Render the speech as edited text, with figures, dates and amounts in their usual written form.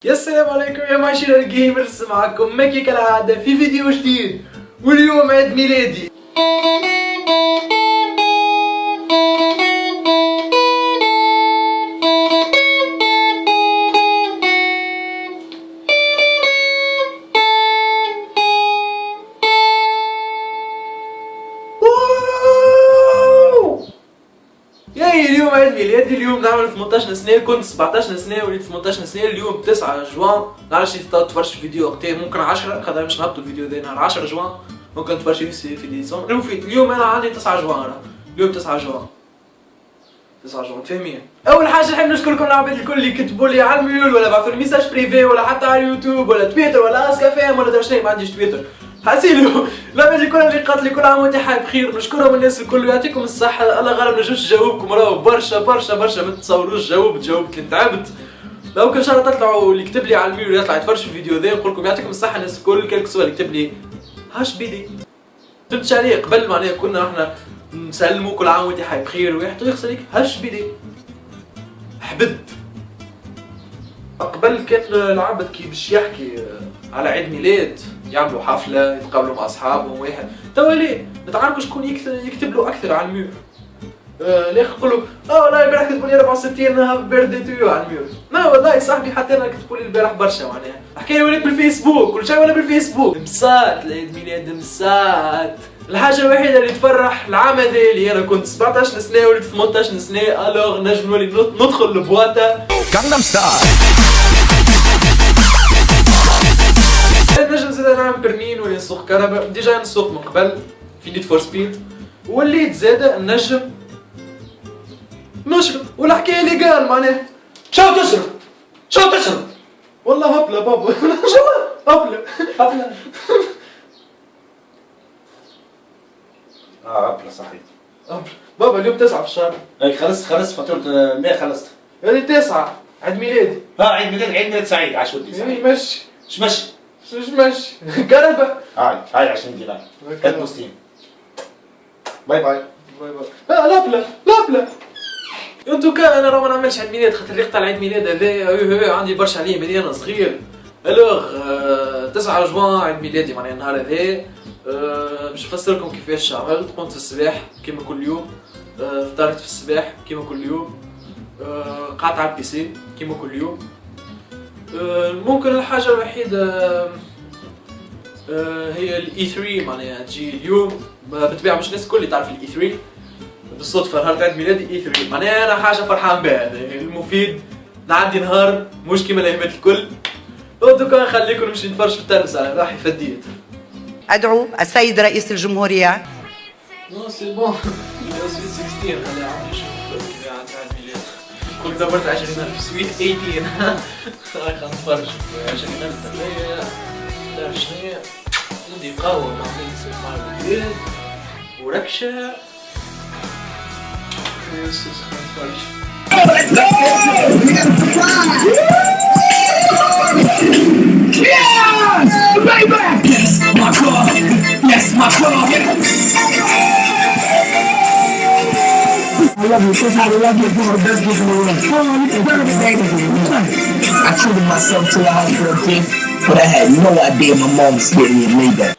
يا السلام عليكم يا معاشر الجيمرز، معكم ماكي كالعادة في فيديو جديد، واليوم عيد ميلادي. اليوم عيد ميلادي، اليوم نعمل 18 سنة، كنت 17 سنة وليت 18 سنة، اليوم 9 جوان، نعرفش تتفرج في فيديو وقتها، ممكن 10 خاطر مش نهبطوا الفيديو ذا نهار 10 جوان، ممكن تفرجوا في ديسمبر، اليوم انا عندي 9 جوان، اليوم 9 جوان 9 جوان فاهمين؟ أول حاجة نحب نشكركم العباد الكل اللي كتبوا لي على الميول ولا بعثوا لي ميساج بريفي ولا حتى على اليوتيوب ولا تويتر ولا اسكافيم ولا درشني، ما عنديش تويتر. حاسيلو العباد الكل اللي قالت لي كل عام وانت حي بخير، نشكرهم الناس الكل يعطيكم الصحة، الله غالب نجمش نجاوبكم راهو برشا برشا برشا، ما تتصوروش جاوبت اللي تعبت. لو كان شهر تطلعوا اللي كتب لي على الميول يطلع يتفرج في الفيديو ذا، نقول لكم يعطيكم الصحة الناس الكل، كلك سؤال يكتب لي هاش بيدي. فهمتش عليه قبل معناها كنا احنا نسلموا كل عام وانت حي بخير ويحطوا يغسل لك هاش بيدي. حبد قبل كان العبد كي باش يحكي على عيد ميلاد يعملوا حفله يتقابلوا مع اصحابهم واحد، توا ليه نتعاركوا شكون يكتب له اكثر على الميور. ليه يقولوا والله البارح كتبوا لي 64 هابي بيرثدي تو يو على الميور. لا والله صاحبي حتى انا كتبوا لي البارح برشا، معناها حكايه ولات بالفيسبوك، كل شيء ولا بالفيسبوك. انبساط العيد ميلاد انبساط. الحاجه الوحيده اللي تفرح العام هذا اللي انا كنت 17 سنه وليت 18 سنه، الوغ نجم نولي ندخل لبواطه Gangnam Style. نجم زاد نعمل برمين ولا نسوق كهرباء، ديجا نسوق من قبل في نيد فور سبيد، وليت زاد نجم نشرب، والحكايه اللي قال معناها شو تشرب والله هبله بابا شو هبله هبلة صحيح. بابا اليوم 9 في الشهر. هيك خلصت فاتورة الماء خلصت. يعني 9 عيد ميلادي. عيد ميلاد سعيد، عاش ودي سعيد. يعني مشي مش كهرباء. هاي 20 دينار. كانت بوستين. باي باي. لا انتو كان انا راه ما نعملش عيد ميلاد خاطر ريقة العيد ميلاد هذا عندي برشا عليه ملي انا صغير. الوغ 9 جوان عيد ميلادي معناها النهار هذا. باش نفسرلكم كيفاش عملت. قمت في الصباح كيما كل يوم، فطرت في الصباح كيما كل يوم، قعدت على البيسي كيما كل يوم. ممكن الحاجة الوحيدة هي الاي 3 معناها تجي اليوم، بالطبيعة مش الناس الكل تعرف الاي 3، بالصدفة نهار عيد ميلادي اي 3 معناها انا حاجة فرحان بها، المفيد نعدي نهار مش كيما الايامات الكل. دوكا نخليكم نمشي نتفرج في الترس على راحي فديت. أدعو السيد رئيس الجمهورية. نو سي بون سويت 16 خلي عمري نشوف كيف عيد ميلاد. كل دبرت 20,000 سويت 18 هاي خلينا نتفرج في 20,000 تربية. تعرف شنو ندي قهوة مع الميلاد وركشة. خلينا نتفرج. I love you, since I love you, you're the best gift in the world. I treated myself to a house for a gift, but I had no idea my mom was getting me that.